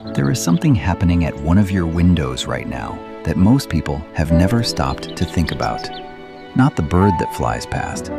There is something happening at one of your windows right now that most people have never stopped to think about. Not the bird that flies past,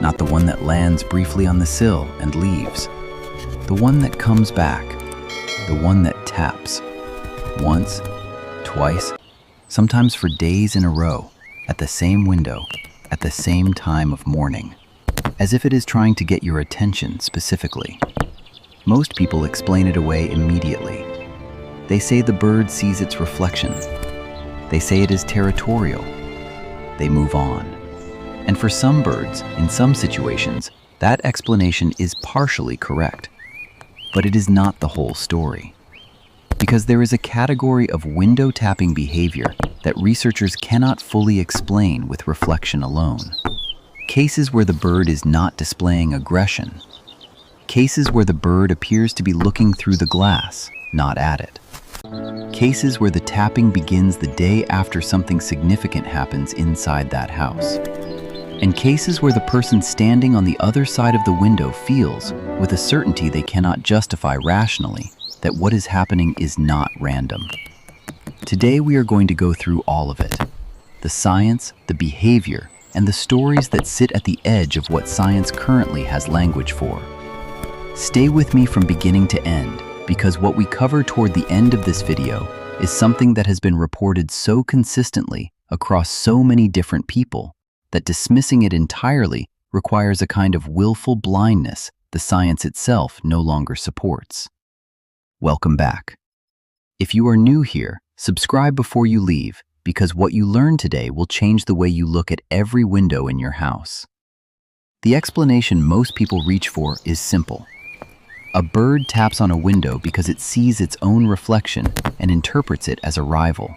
not the one that lands briefly on the sill and leaves. The one that comes back, the one that taps. Once, twice, sometimes for days in a row, at the same window, at the same time of morning, as if it is trying to get your attention specifically. Most people explain it away immediately. They say the bird sees its reflection. They say it is territorial. They move on. And for some birds, in some situations, that explanation is partially correct. But it is not the whole story. Because there is a category of window tapping behavior that researchers cannot fully explain with reflection alone. Cases where the bird is not displaying aggression. Cases where the bird appears to be looking through the glass, not at it. Cases where the tapping begins the day after something significant happens inside that house. And cases where the person standing on the other side of the window feels, with a certainty they cannot justify rationally, that what is happening is not random. Today we are going to go through all of it. The science, the behavior, and the stories that sit at the edge of what science currently has language for. Stay with me from beginning to end, because what we cover toward the end of this video is something that has been reported so consistently across so many different people that dismissing it entirely requires a kind of willful blindness the science itself no longer supports. Welcome back. If you are new here, subscribe before you leave, because what you learn today will change the way you look at every window in your house. The explanation most people reach for is simple. A bird taps on a window because it sees its own reflection and interprets it as a rival.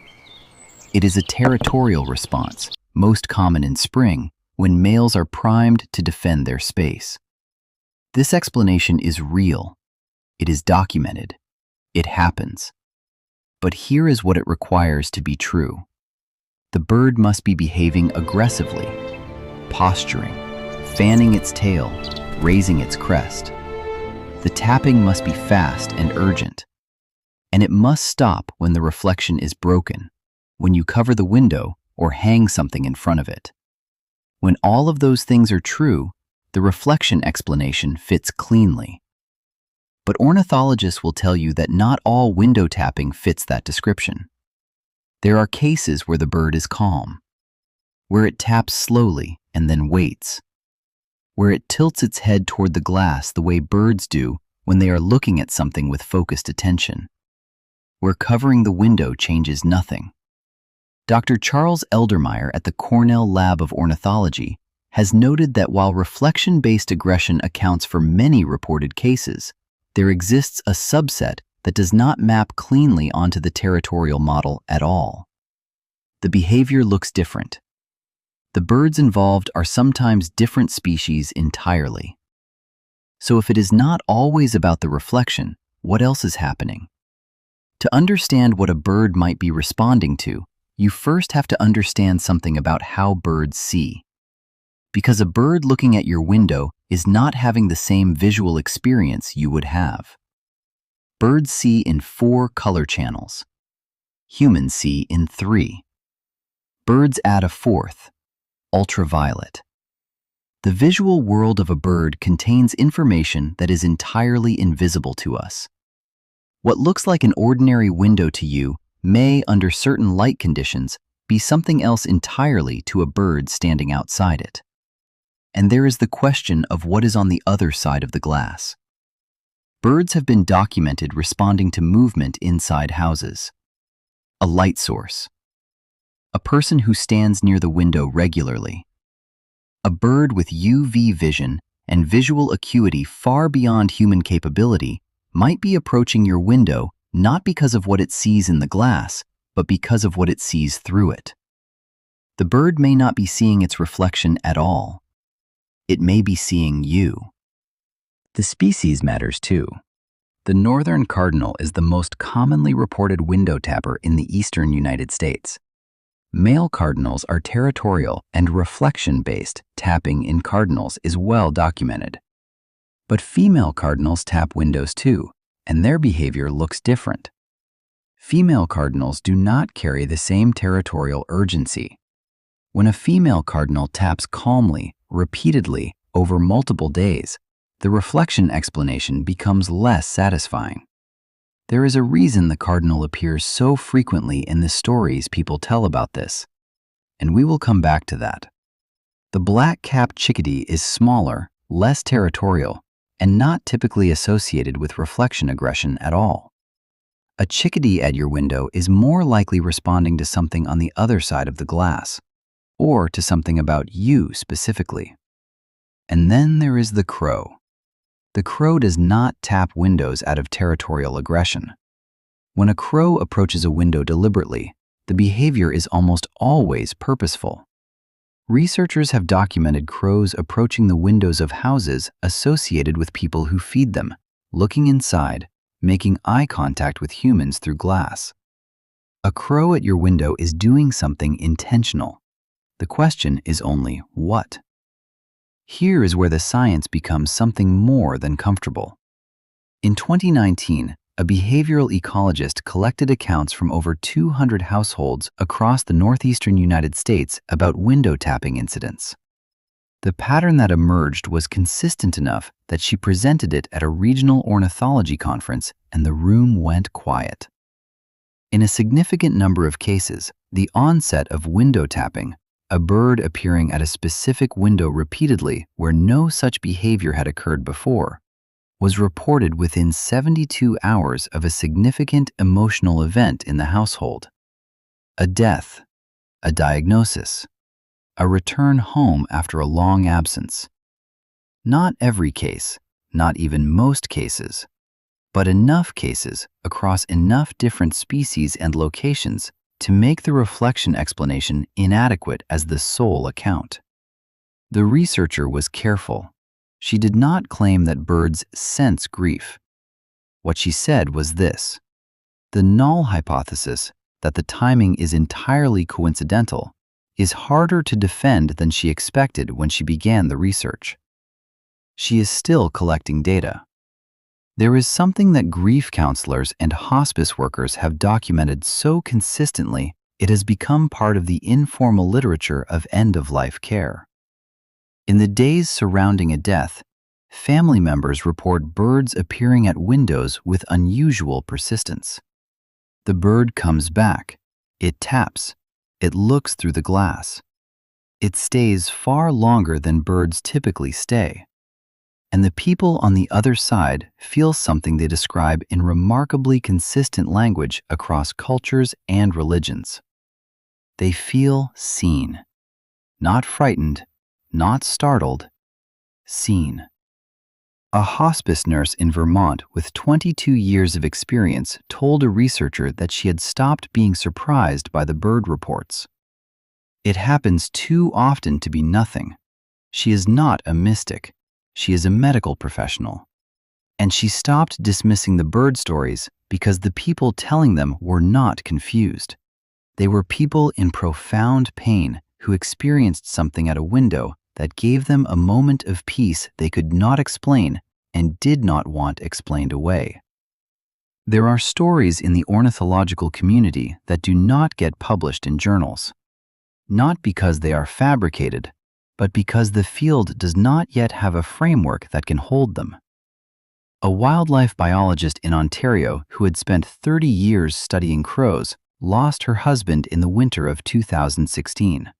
It is a territorial response, most common in spring, when males are primed to defend their space. This explanation is real. It is documented. It happens. But here is what it requires to be true. The bird must be behaving aggressively, posturing, fanning its tail, raising its crest. The tapping must be fast and urgent. And it must stop when the reflection is broken, when you cover the window or hang something in front of it. When all of those things are true, the reflection explanation fits cleanly. But ornithologists will tell you that not all window tapping fits that description. There are cases where the bird is calm, where it taps slowly and then waits, where it tilts its head toward the glass the way birds do when they are looking at something with focused attention, where covering the window changes nothing. Dr. Charles Eldermeyer at the Cornell Lab of Ornithology has noted that while reflection-based aggression accounts for many reported cases, there exists a subset that does not map cleanly onto the territorial model at all. The behavior looks different. The birds involved are sometimes different species entirely. So if it is not always about the reflection, what else is happening? To understand what a bird might be responding to, you first have to understand something about how birds see. Because a bird looking at your window is not having the same visual experience you would have. Birds see in 4 color channels. Humans see in 3. Birds add a 4th, ultraviolet. The visual world of a bird contains information that is entirely invisible to us. What looks like an ordinary window to you may, under certain light conditions, be something else entirely to a bird standing outside it. And there is the question of what is on the other side of the glass. Birds have been documented responding to movement inside houses. A light source. A person who stands near the window regularly. A bird with UV vision and visual acuity far beyond human capability might be approaching your window not because of what it sees in the glass, but because of what it sees through it. The bird may not be seeing its reflection at all. It may be seeing you. The species matters too. The northern cardinal is the most commonly reported window tapper in the eastern United States. Male cardinals are territorial and reflection-based. Tapping in cardinals is well documented. But female cardinals tap windows too, and their behavior looks different. Female cardinals do not carry the same territorial urgency. When a female cardinal taps calmly, repeatedly, over multiple days, the reflection explanation becomes less satisfying. There is a reason the cardinal appears so frequently in the stories people tell about this, and we will come back to that. The black-capped chickadee is smaller, less territorial, and not typically associated with reflection aggression at all. A chickadee at your window is more likely responding to something on the other side of the glass, or to something about you specifically. And then there is the crow. The crow does not tap windows out of territorial aggression. When a crow approaches a window deliberately, the behavior is almost always purposeful. Researchers have documented crows approaching the windows of houses associated with people who feed them, looking inside, making eye contact with humans through glass. A crow at your window is doing something intentional. The question is only what? Here is where the science becomes something more than comfortable. In 2019, a behavioral ecologist collected accounts from over 200 households across the northeastern United States about window tapping incidents. The pattern that emerged was consistent enough that she presented it at a regional ornithology conference, and the room went quiet. In a significant number of cases, the onset of window tapping, a bird appearing at a specific window repeatedly where no such behavior had occurred before, was reported within 72 hours of a significant emotional event in the household. A death, a diagnosis, a return home after a long absence. Not every case, not even most cases, but enough cases across enough different species and locations to make the reflection explanation inadequate as the sole account. The researcher was careful. She did not claim that birds sense grief. What she said was this: the null hypothesis that the timing is entirely coincidental is harder to defend than she expected when she began the research. She is still collecting data. There is something that grief counselors and hospice workers have documented so consistently it has become part of the informal literature of end-of-life care. In the days surrounding a death, family members report birds appearing at windows with unusual persistence. The bird comes back, it taps, it looks through the glass. It stays far longer than birds typically stay. And the people on the other side feel something they describe in remarkably consistent language across cultures and religions. They feel seen, not frightened, not startled, seen. A hospice nurse in Vermont with 22 years of experience told a researcher that she had stopped being surprised by the bird reports. It happens too often to be nothing. She is not a mystic. She is a medical professional. And she stopped dismissing the bird stories because the people telling them were not confused. They were people in profound pain who experienced something at a window that gave them a moment of peace they could not explain and did not want explained away. There are stories in the ornithological community that do not get published in journals, not because they are fabricated, but because the field does not yet have a framework that can hold them. A wildlife biologist in Ontario who had spent 30 years studying crows lost her husband in the winter of 2016.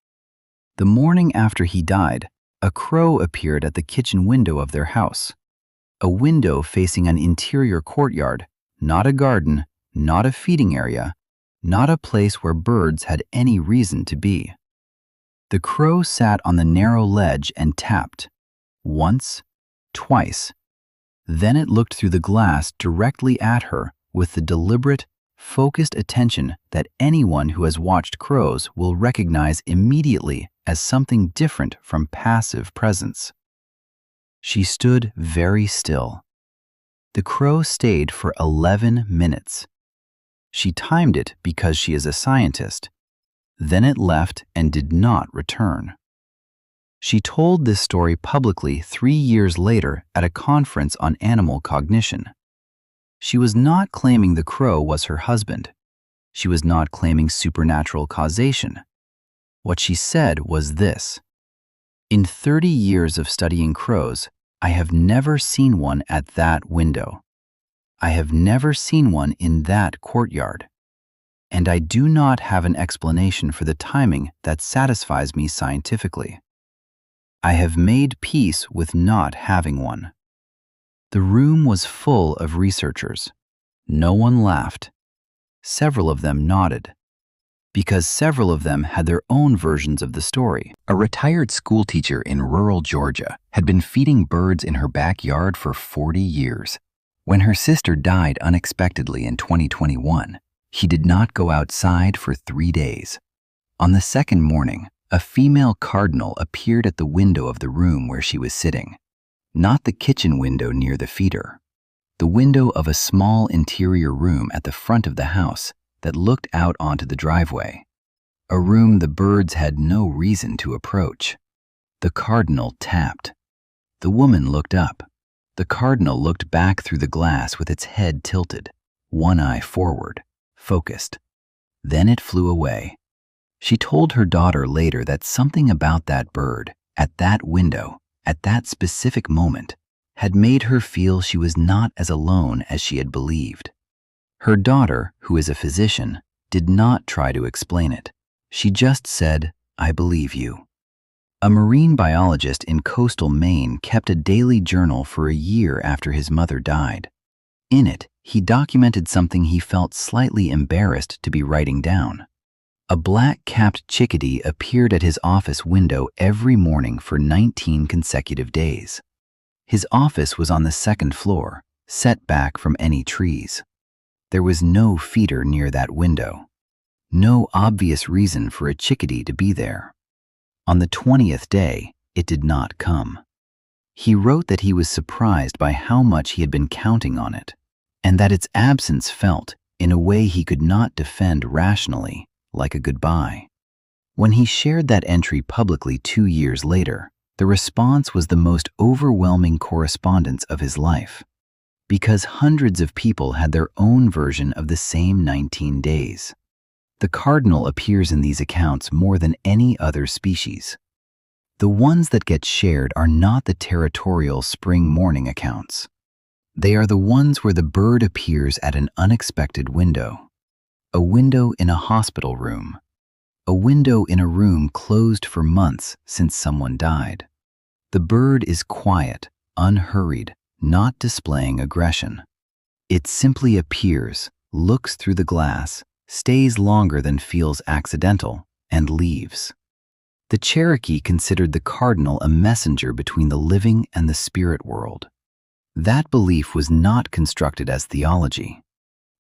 The morning after he died, a crow appeared at the kitchen window of their house, a window facing an interior courtyard, not a garden, not a feeding area, not a place where birds had any reason to be. The crow sat on the narrow ledge and tapped, once, twice. Then it looked through the glass directly at her with the deliberate, focused attention that anyone who has watched crows will recognize immediately as something different from passive presence. She stood very still. The crow stayed for 11 minutes. She timed it because she is a scientist. Then it left and did not return. She told this story publicly 3 years later at a conference on animal cognition. She was not claiming the crow was her husband. She was not claiming supernatural causation. What she said was this: "In 30 years of studying crows, I have never seen one at that window. I have never seen one in that courtyard. And I do not have an explanation for the timing that satisfies me scientifically. I have made peace with not having one." The room was full of researchers. No one laughed. Several of them nodded, because several of them had their own versions of the story. A retired schoolteacher in rural Georgia had been feeding birds in her backyard for 40 years. When her sister died unexpectedly in 2021, he did not go outside for 3 days. On the second morning, a female cardinal appeared at the window of the room where she was sitting. Not the kitchen window near the feeder. The window of a small interior room at the front of the house that looked out onto the driveway. A room the birds had no reason to approach. The cardinal tapped. The woman looked up. The cardinal looked back through the glass with its head tilted, one eye forward, focused. Then it flew away. She told her daughter later that something about that bird, at that window, at that specific moment, had made her feel she was not as alone as she had believed. Her daughter, who is a physician, did not try to explain it. She just said, "I believe you." A marine biologist in coastal Maine kept a daily journal for a year after his mother died. In it, he documented something he felt slightly embarrassed to be writing down. A black-capped chickadee appeared at his office window every morning for 19 consecutive days. His office was on the second floor, set back from any trees. There was no feeder near that window. No obvious reason for a chickadee to be there. On the 20th day, it did not come. He wrote that he was surprised by how much he had been counting on it, and that its absence felt, in a way he could not defend rationally, like a goodbye. When he shared that entry publicly 2 years later, the response was the most overwhelming correspondence of his life, because hundreds of people had their own version of the same 19 days. The cardinal appears in these accounts more than any other species. The ones that get shared are not the territorial spring morning accounts. They are the ones where the bird appears at an unexpected window. A window in a hospital room. A window in a room closed for months since someone died. The bird is quiet, unhurried, not displaying aggression. It simply appears, looks through the glass, stays longer than feels accidental, and leaves. The Cherokee considered the cardinal a messenger between the living and the spirit world. That belief was not constructed as theology.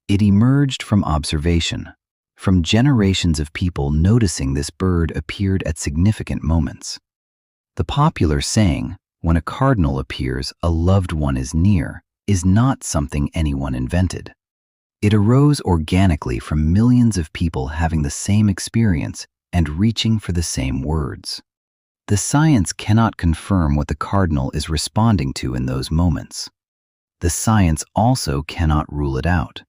It emerged from observation, from generations of people noticing this bird appeared at significant moments. The popular saying, "When a cardinal appears, a loved one is near," is not something anyone invented. It arose organically from millions of people having the same experience and reaching for the same words. The science cannot confirm what the cardinal is responding to in those moments. The science also cannot rule it out.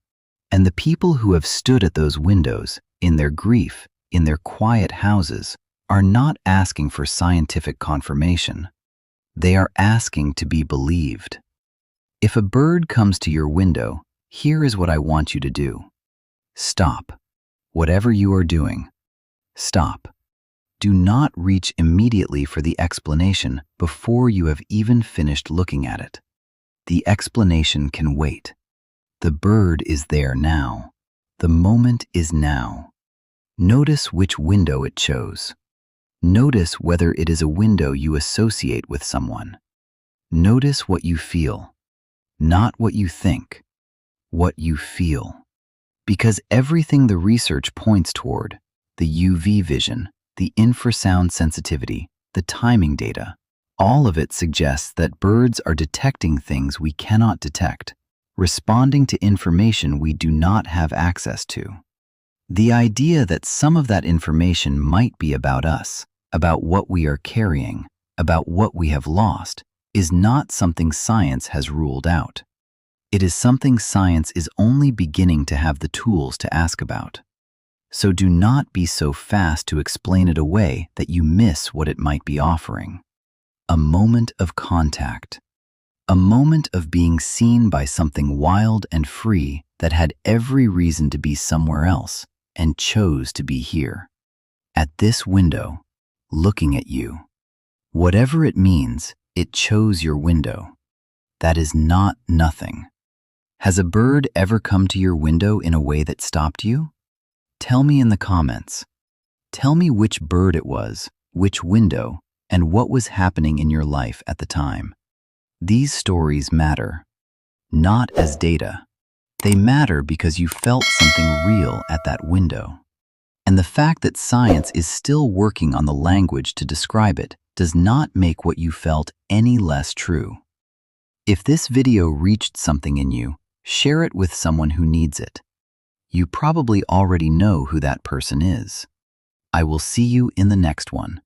And the people who have stood at those windows, in their grief, in their quiet houses, are not asking for scientific confirmation. They are asking to be believed. If a bird comes to your window, here is what I want you to do. Stop. Whatever you are doing, stop. Do not reach immediately for the explanation before you have even finished looking at it. The explanation can wait. The bird is there now. The moment is now. Notice which window it chose. Notice whether it is a window you associate with someone. Notice what you feel, not what you think, what you feel. Because everything the research points toward, the UV vision, the infrasound sensitivity, the timing data, all of it suggests that birds are detecting things we cannot detect, responding to information we do not have access to. The idea that some of that information might be about us, about what we are carrying, about what we have lost, is not something science has ruled out. It is something science is only beginning to have the tools to ask about. So do not be so fast to explain it away that you miss what it might be offering. A moment of contact. A moment of being seen by something wild and free that had every reason to be somewhere else and chose to be here. At this window, looking at you. Whatever it means, it chose your window. That is not nothing. Has a bird ever come to your window in a way that stopped you? Tell me in the comments. Tell me which bird it was, which window, and what was happening in your life at the time. These stories matter, not as data. They matter because you felt something real at that window. And the fact that science is still working on the language to describe it does not make what you felt any less true. If this video reached something in you, share it with someone who needs it. You probably already know who that person is. I will see you in the next one.